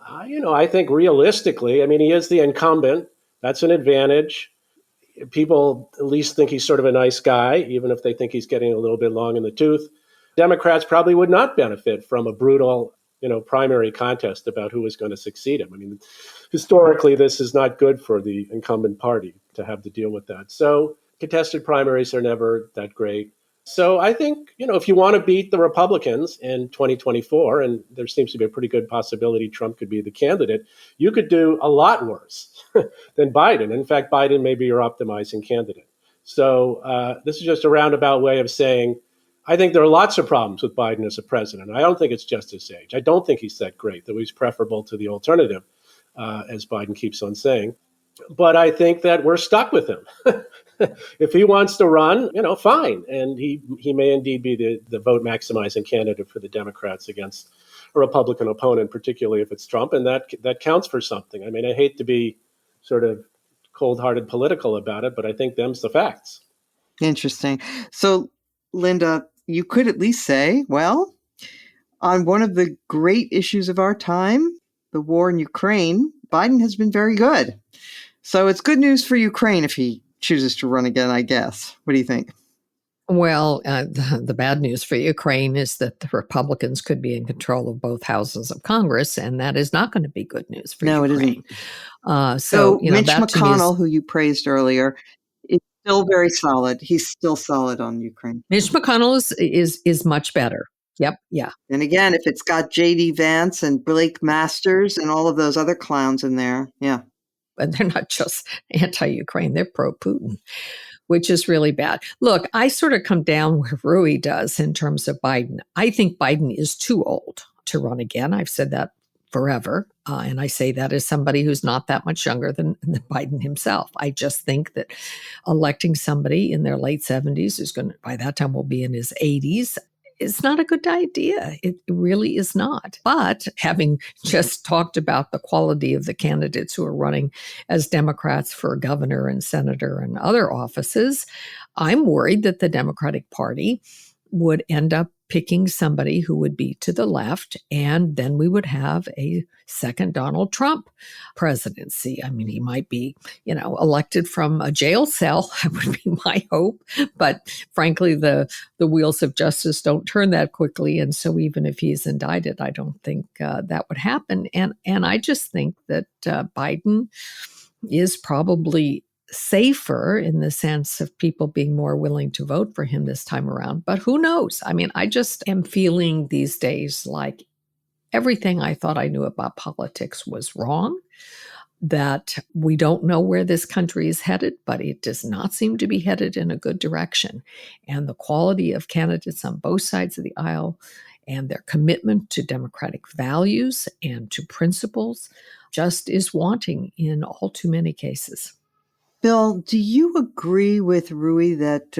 I think realistically, he is the incumbent. That's an advantage. People at least think he's sort of a nice guy, even if they think he's getting a little bit long in the tooth. Democrats probably would not benefit from a brutal, primary contest about who is going to succeed him. Historically, this is not good for the incumbent party to have to deal with that. So contested primaries are never that great. So I think, if you want to beat the Republicans in 2024, and there seems to be a pretty good possibility Trump could be the candidate, you could do a lot worse than Biden. In fact, Biden may be your optimizing candidate. So this is just a roundabout way of saying, I think there are lots of problems with Biden as a president. I don't think it's just his age. I don't think he's that great, though he's preferable to the alternative, as Biden keeps on saying. But I think that we're stuck with him. If he wants to run, fine. And he may indeed be the vote maximizing candidate for the Democrats against a Republican opponent, particularly if it's Trump. And that counts for something. I mean, I hate to be sort of cold-hearted political about it, but I think them's the facts. Interesting. So, Linda, you could at least say, well, on one of the great issues of our time, the war in Ukraine, Biden has been very good. So it's good news for Ukraine if he chooses to run again, I guess. What do you think? Well, the bad news for Ukraine is that the Republicans could be in control of both houses of Congress, and that is not going to be good news for Ukraine. It isn't. So Mitch McConnell, who you praised earlier, is still very solid. He's still solid on Ukraine. Mitch McConnell is much better. Yep. Yeah. And again, if it's got J.D. Vance and Blake Masters and all of those other clowns in there, yeah. But they're not just anti-Ukraine, they're pro-Putin, which is really bad. Look, I sort of come down where Ruy does in terms of Biden. I think Biden is too old to run again. I've said that forever. And I say that as somebody who's not that much younger than Biden himself. I just think that electing somebody in their late 70s who's going to, by that time, will be in his 80s, it's not a good idea. It really is not. But having just talked about the quality of the candidates who are running as Democrats for governor and senator and other offices, I'm worried that the Democratic Party would end up picking somebody who would be to the left, and then we would have a second Donald Trump presidency. I mean, he might be, elected from a jail cell. That would be my hope. But frankly, the wheels of justice don't turn that quickly. And so even if he's indicted, I don't think that would happen. And I just think that Biden is probably safer in the sense of people being more willing to vote for him this time around. But who knows? I mean, I just am feeling these days like everything I thought I knew about politics was wrong, that we don't know where this country is headed, but it does not seem to be headed in a good direction. And the quality of candidates on both sides of the aisle and their commitment to democratic values and to principles just is wanting in all too many cases. Bill, do you agree with Ruy that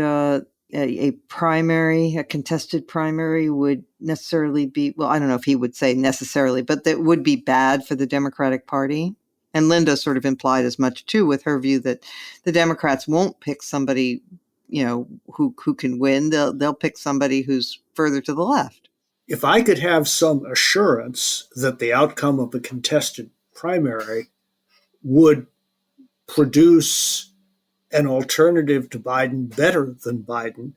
a contested primary would necessarily be, well, I don't know if he would say necessarily, but that would be bad for the Democratic Party? And Linda sort of implied as much, too, with her view that the Democrats won't pick somebody, who can win. They'll pick somebody who's further to the left. If I could have some assurance that the outcome of a contested primary would produce an alternative to Biden better than Biden,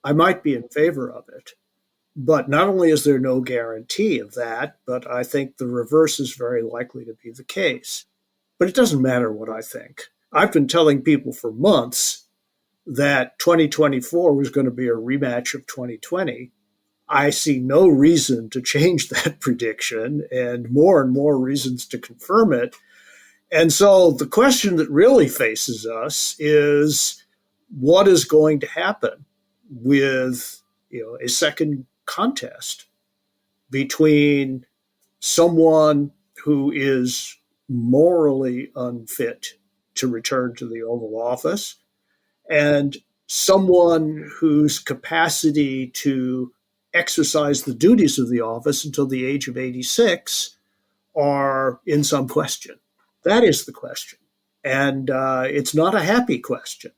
I might be in favor of it. But not only is there no guarantee of that, but I think the reverse is very likely to be the case. But it doesn't matter what I think. I've been telling people for months that 2024 was going to be a rematch of 2020. I see no reason to change that prediction and more reasons to confirm it. And so the question that really faces us is what is going to happen with, a second contest between someone who is morally unfit to return to the Oval Office and someone whose capacity to exercise the duties of the office until the age of 86 are in some question. That is the question. And it's not a happy question.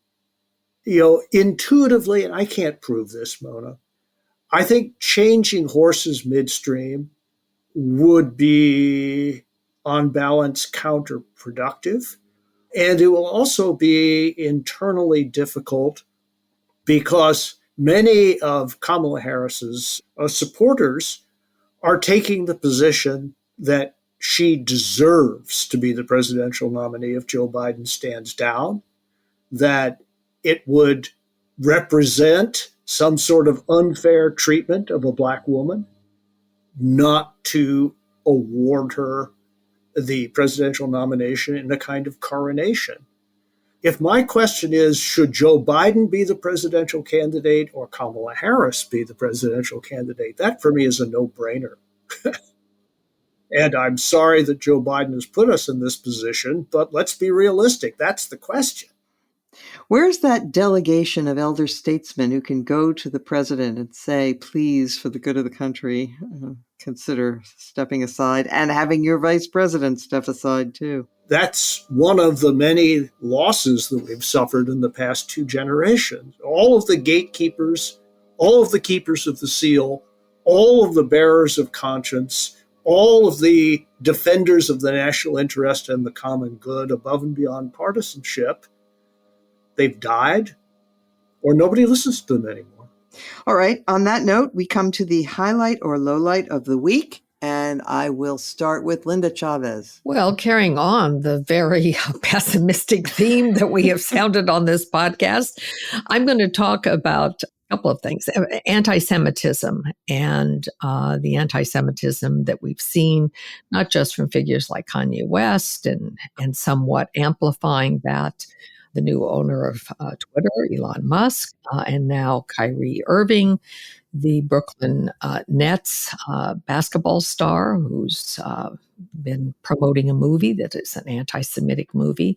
Intuitively, and I can't prove this, Mona, I think changing horses midstream would be, on balance, counterproductive. And it will also be internally difficult because many of Kamala Harris's supporters are taking the position that she deserves to be the presidential nominee if Joe Biden stands down, that it would represent some sort of unfair treatment of a Black woman not to award her the presidential nomination in a kind of coronation. If my question is, should Joe Biden be the presidential candidate or Kamala Harris be the presidential candidate, that for me is a no-brainer. And I'm sorry that Joe Biden has put us in this position, but let's be realistic. That's the question. Where's that delegation of elder statesmen who can go to the president and say, please, for the good of the country, consider stepping aside and having your vice president step aside too? That's one of the many losses that we've suffered in the past 2 generations. All of the gatekeepers, all of the keepers of the seal, all of the bearers of conscience, all of the defenders of the national interest and the common good above and beyond partisanship, they've died, or nobody listens to them anymore. All right. On that note, we come to the highlight or lowlight of the week. And I will start with Linda Chavez. Well, carrying on the very pessimistic theme that we have sounded on this podcast, I'm going to talk about a couple of things. Anti-Semitism and the anti-Semitism that we've seen, not just from figures like Kanye West and somewhat amplifying that, the new owner of Twitter, Elon Musk, and now Kyrie Irving, the Brooklyn Nets basketball star who's been promoting a movie that is an anti-Semitic movie.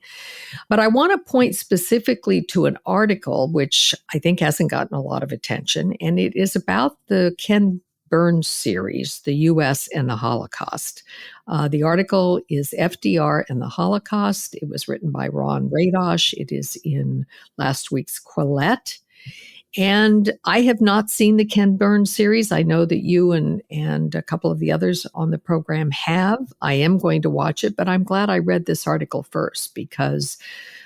But I want to point specifically to an article which I think hasn't gotten a lot of attention, and it is about the Ken Burns series, The U.S. and the Holocaust. The article is FDR and the Holocaust. It was written by Ron Radosh. It is in last week's Quillette. And I have not seen the Ken Burns series. I know that you and a couple of the others on the program have. I am going to watch it, but I'm glad I read this article first because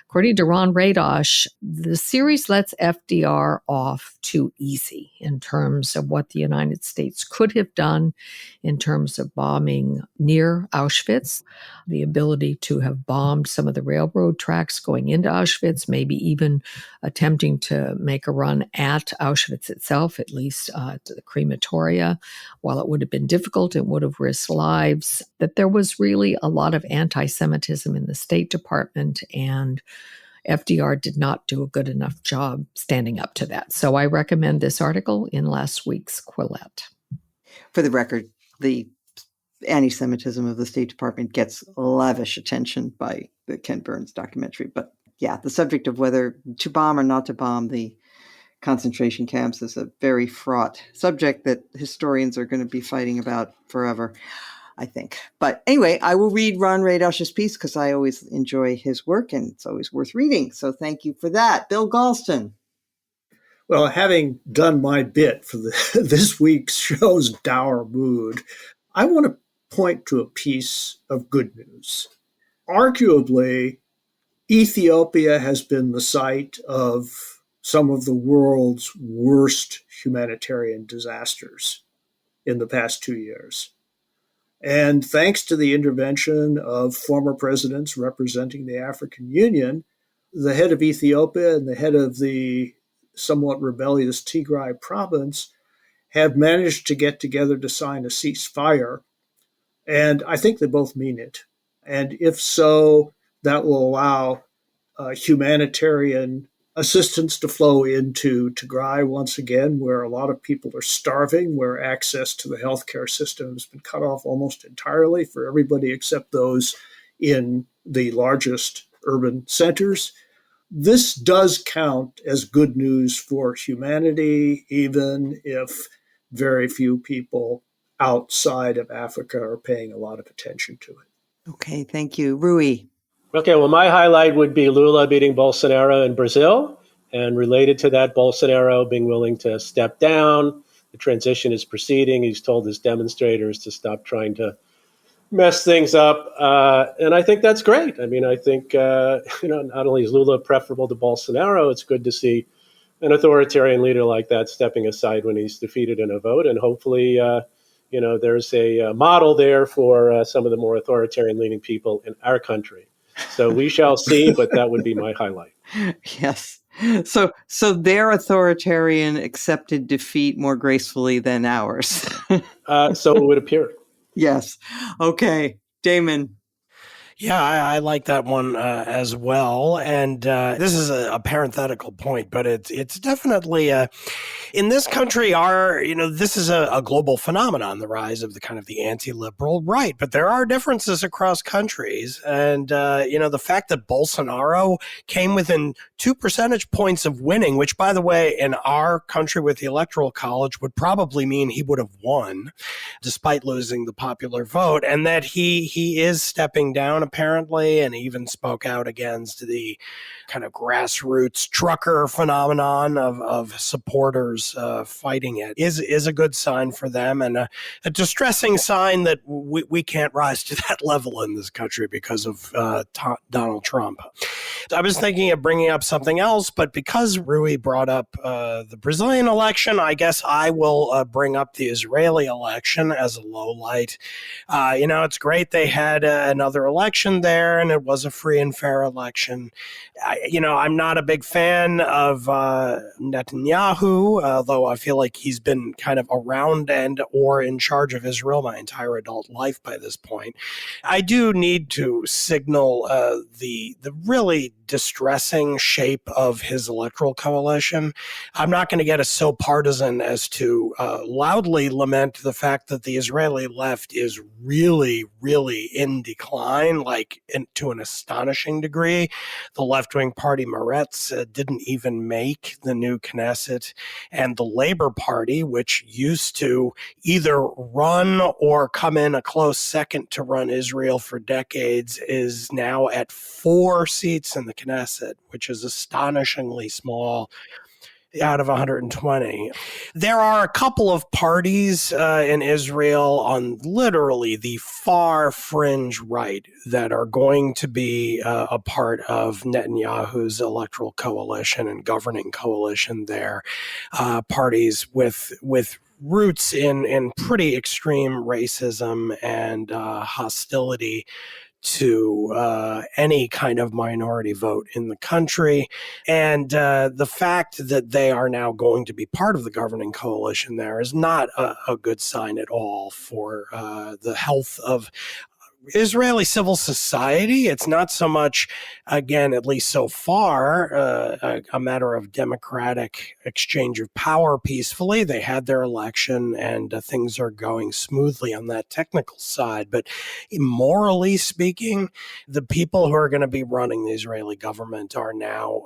according to Ron Radosh, the series lets FDR off too easy in terms of what the United States could have done in terms of bombing near Auschwitz, the ability to have bombed some of the railroad tracks going into Auschwitz, maybe even attempting to make a run at Auschwitz itself, at least to the crematoria. While it would have been difficult, it would have risked lives, that there was really a lot of anti-Semitism in the State Department, and FDR did not do a good enough job standing up to that. So I recommend this article in last week's Quillette. For the record, the anti-Semitism of the State Department gets lavish attention by the Ken Burns documentary. But yeah, the subject of whether to bomb or not to bomb the concentration camps is a very fraught subject that historians are going to be fighting about forever, I think. But anyway, I will read Ron Radosh's piece because I always enjoy his work and it's always worth reading. So thank you for that. Bill Galston. Well, having done my bit for this week's show's dour mood, I want to point to a piece of good news. Arguably, Ethiopia has been the site of some of the world's worst humanitarian disasters in the past 2 years. And thanks to the intervention of former presidents representing the African Union, the head of Ethiopia and the head of the somewhat rebellious Tigray province have managed to get together to sign a ceasefire. And I think they both mean it. And if so, that will allow humanitarian assistance to flow into Tigray once again, where a lot of people are starving, where access to the healthcare system has been cut off almost entirely for everybody except those in the largest urban centers. This does count as good news for humanity, even if very few people outside of Africa are paying a lot of attention to it. Okay, thank you. Ruy. Okay, well, my highlight would be Lula beating Bolsonaro in Brazil. And related to that, Bolsonaro being willing to step down. The transition is proceeding. He's told his demonstrators to stop trying to mess things up. And I think that's great. I mean, I think, not only is Lula preferable to Bolsonaro, it's good to see an authoritarian leader like that stepping aside when he's defeated in a vote. And hopefully, there's a model there for some of the more authoritarian-leaning people in our country. So we shall see, but that would be my highlight. Yes. So their authoritarian accepted defeat more gracefully than ours. So it would appear. Yes. Okay. Damon. Yeah, I like that one as well. And this is a parenthetical point, but it's definitely in this country, this is a global phenomenon, the rise of the anti-liberal right. But there are differences across countries. And, the fact that Bolsonaro came within 2 percentage points of winning, which, by the way, in our country with the Electoral College would probably mean he would have won despite losing the popular vote, and that he is stepping down apparently, and even spoke out against the kind of grassroots trucker phenomenon of supporters fighting it is a good sign for them, and a distressing sign that we can't rise to that level in this country because of Donald Trump. I was thinking of bringing up something else, but because Ruy brought up the Brazilian election, I guess I will bring up the Israeli election as a low light. It's great they had another election there, and it was a free and fair election. I'm not a big fan of Netanyahu, although I feel like he's been kind of around and or in charge of Israel my entire adult life by this point. I do need to signal the really distressing shape of his electoral coalition. I'm not going to get so partisan as to loudly lament the fact that the Israeli left is really, really in decline, to an astonishing degree. The left-wing party Meretz didn't even make the new Knesset, and the Labor Party, which used to either run or come in a close second to run Israel for decades, is now at 4 seats in the Knesset, which is astonishingly small out of 120. There are a couple of parties in Israel on literally the far fringe right that are going to be a part of Netanyahu's electoral coalition and governing coalition there. Parties with roots in pretty extreme racism and hostility to any kind of minority vote in the country. And the fact that they are now going to be part of the governing coalition there is not a good sign at all for the health of Israeli civil society. It's not so much, again, at least so far, a matter of democratic exchange of power peacefully. They had their election and things are going smoothly on that technical side. But morally speaking, the people who are going to be running the Israeli government are now,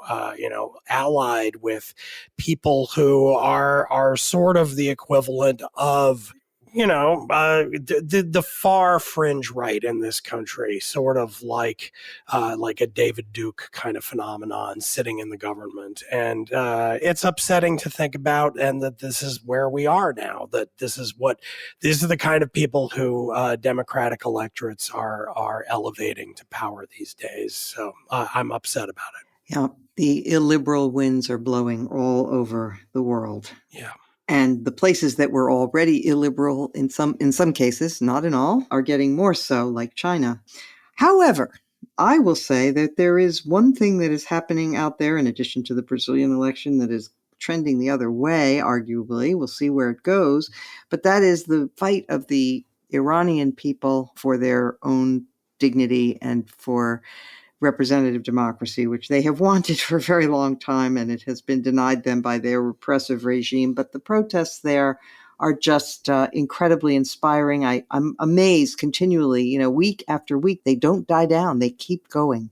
allied with people who are sort of the equivalent of the far fringe right in this country, sort of like a David Duke kind of phenomenon sitting in the government. And it's upsetting to think about, and that this is where we are now, that these are the kind of people who Democratic electorates are elevating to power these days. So I'm upset about it. Yeah, the illiberal winds are blowing all over the world. Yeah. And the places that were already illiberal in some cases, not in all, are getting more so, like China. However, I will say that there is one thing that is happening out there, in addition to the Brazilian election, that is trending the other way, arguably. We'll see where it goes. But that is the fight of the Iranian people for their own dignity and for representative democracy, which they have wanted for a very long time, and it has been denied them by their repressive regime. But the protests there are just incredibly inspiring. I'm amazed continually, week after week. They don't die down. They keep going.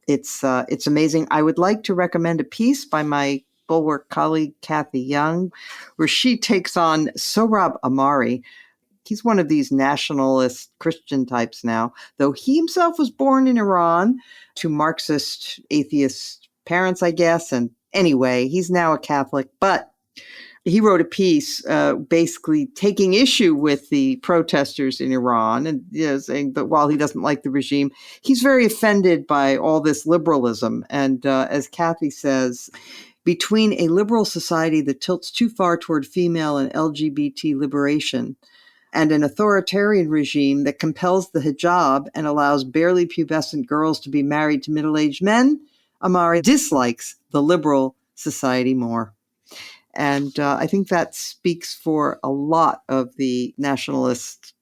It's amazing. I would like to recommend a piece by my Bulwark colleague, Kathy Young, where she takes on Sohrab Ahmari. He's one of these nationalist Christian types now, though he himself was born in Iran to Marxist atheist parents, I guess. And anyway, he's now a Catholic, but he wrote a piece basically taking issue with the protesters in Iran and saying that while he doesn't like the regime, he's very offended by all this liberalism. And as Kathy says, between a liberal society that tilts too far toward female and LGBT liberation and an authoritarian regime that compels the hijab and allows barely pubescent girls to be married to middle-aged men, Ahmari dislikes the liberal society more. And I think that speaks for a lot of the nationalist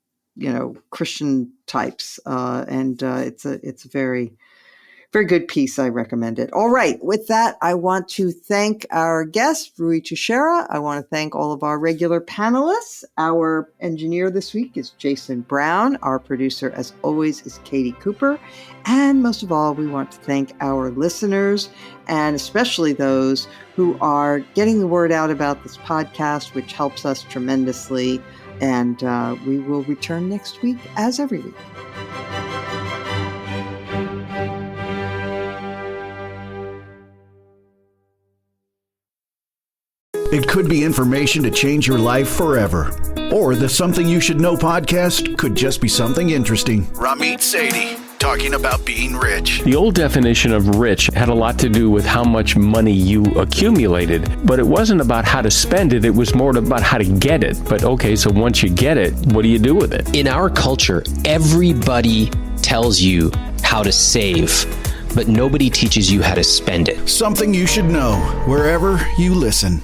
Christian types. And it's a very, very good piece. I recommend it. All right. With that, I want to thank our guest, Ruy Teixeira. I want to thank all of our regular panelists. Our engineer this week is Jason Brown. Our producer, as always, is Katie Cooper. And most of all, we want to thank our listeners, and especially those who are getting the word out about this podcast, which helps us tremendously. And we will return next week, as every week. It could be information to change your life forever. Or the Something You Should Know podcast could just be something interesting. Ramit Sethi, talking about being rich. The old definition of rich had a lot to do with how much money you accumulated, but it wasn't about how to spend it. It was more about how to get it. But okay, so once you get it, what do you do with it? In our culture, everybody tells you how to save, but nobody teaches you how to spend it. Something You Should Know, wherever you listen.